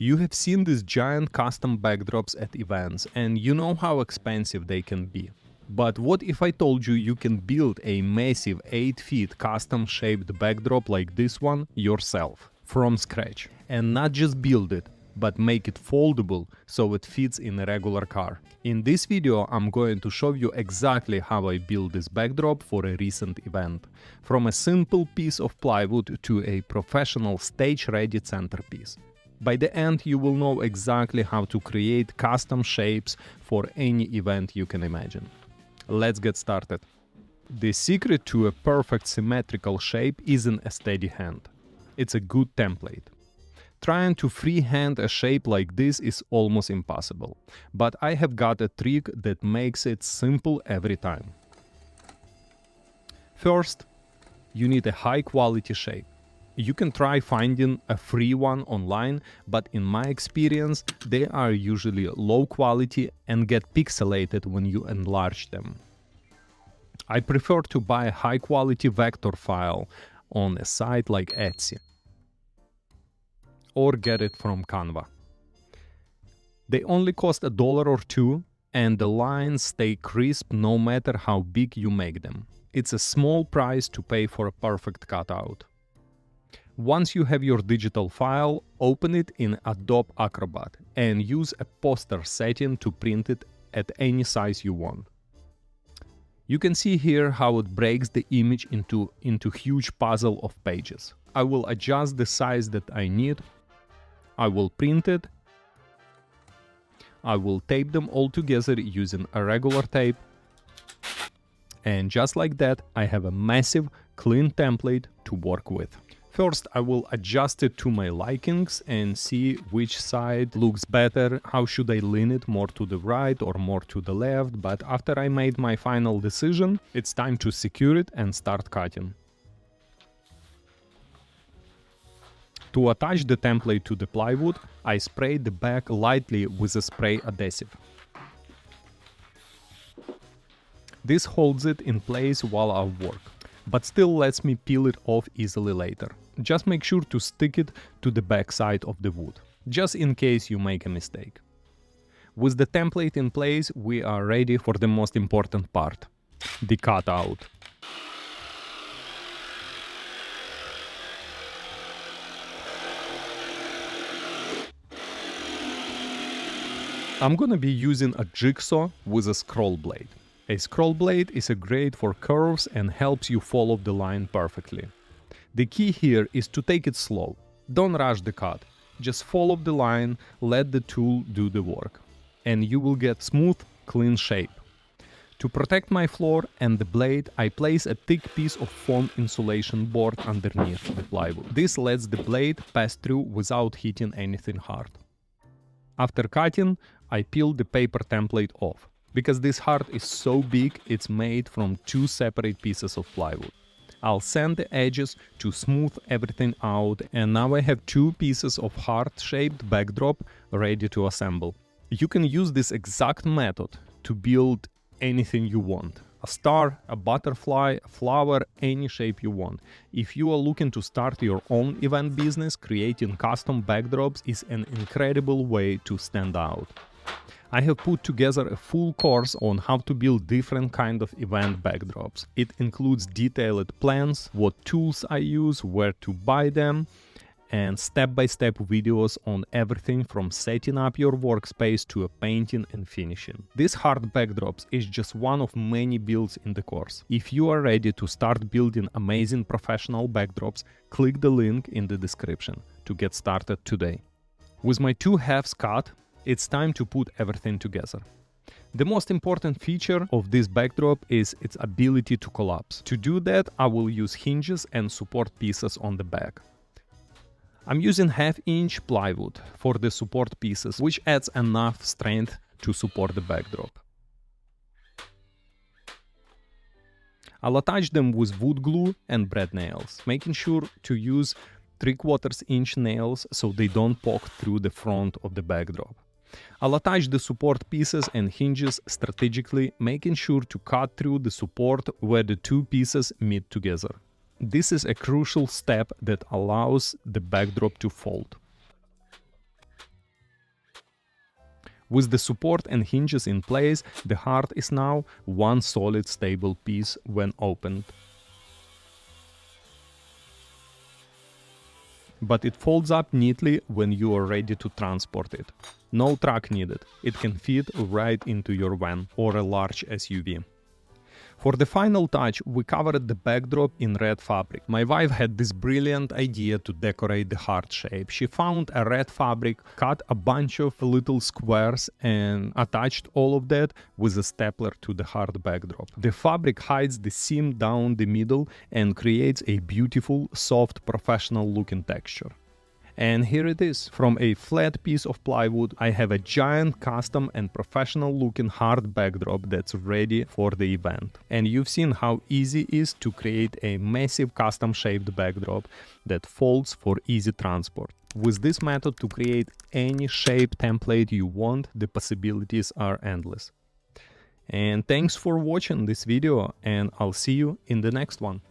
You have seen these giant custom backdrops at events, and you know how expensive they can be. But what if I told you you can build a massive 8 feet custom shaped backdrop like this one yourself, from scratch? And not just build it, but make it foldable so it fits in a regular car. In this video I'm going to show you exactly how I built this backdrop for a recent event. From a simple piece of plywood to a professional stage-ready centerpiece. By the end you will know exactly how to create custom shapes for any event you can imagine. Let's get started. The secret to a perfect symmetrical shape isn't a steady hand. It's a good template. Trying to freehand a shape like this is almost impossible, but I have got a trick that makes it simple every time. First, you need a high quality shape. You can try finding a free one online, but in my experience, they are usually low quality and get pixelated when you enlarge them. I prefer to buy a high quality vector file on a site like Etsy, or get it from Canva. They only cost $1 or $2, and the lines stay crisp no matter how big you make them. It's a small price to pay for a perfect cutout. Once you have your digital file, open it in Adobe Acrobat and use a poster setting to print it at any size you want. You can see here how it breaks the image into huge puzzle of pages. I will adjust the size that I need. I will print it. I will tape them all together using a regular tape. And just like that, I have a massive, clean template to work with. First, I will adjust it to my likings and see which side looks better, how should I lean it more to the right or more to the left, but after I made my final decision, it's time to secure it and start cutting. To attach the template to the plywood, I sprayed the back lightly with a spray adhesive. This holds it in place while I work, but still lets me peel it off easily later. Just make sure to stick it to the back side of the wood, just in case you make a mistake. With the template in place, we are ready for the most important part, the cutout. I'm gonna be using a jigsaw with a scroll blade. A scroll blade is great for curves and helps you follow the line perfectly. The key here is to take it slow. Don't rush the cut. Just follow the line, let the tool do the work. And you will get smooth, clean shape. To protect my floor and the blade, I place a thick piece of foam insulation board underneath the plywood. This lets the blade pass through without hitting anything hard. After cutting, I peel the paper template off. Because this heart is so big, it's made from 2 separate pieces of plywood. I'll sand the edges to smooth everything out, and now I have 2 pieces of heart-shaped backdrop ready to assemble. You can use this exact method to build anything you want. A star, a butterfly, a flower, any shape you want. If you are looking to start your own event business, creating custom backdrops is an incredible way to stand out. I have put together a full course on how to build different kind of event backdrops. It includes detailed plans, what tools I use, where to buy them, and step-by-step videos on everything from setting up your workspace to painting and finishing. This hard backdrops is just one of many builds in the course. If you are ready to start building amazing professional backdrops, click the link in the description to get started today. With my 2 halves cut, it's time to put everything together. The most important feature of this backdrop is its ability to collapse. To do that, I will use hinges and support pieces on the back. I'm using 1/2 inch plywood for the support pieces, which adds enough strength to support the backdrop. I'll attach them with wood glue and brad nails, making sure to use 3/4 inch nails so they don't poke through the front of the backdrop. I'll attach the support pieces and hinges strategically, making sure to cut through the support where the 2 pieces meet together. This is a crucial step that allows the backdrop to fold. With the support and hinges in place, the heart is now one solid stable piece when opened. But it folds up neatly when you are ready to transport it. No truck needed, it can fit right into your van or a large SUV. For the final touch, we covered the backdrop in red fabric. My wife had this brilliant idea to decorate the heart shape. She found a red fabric, cut a bunch of little squares and attached all of that with a stapler to the heart backdrop. The fabric hides the seam down the middle and creates a beautiful, soft, professional looking texture. And here it is. From a flat piece of plywood, I have a giant custom and professional looking hard backdrop that's ready for the event. And you've seen how easy it is to create a massive custom shaped backdrop that folds for easy transport. With this method to create any shape template you want, the possibilities are endless. And thanks for watching this video, and I'll see you in the next one.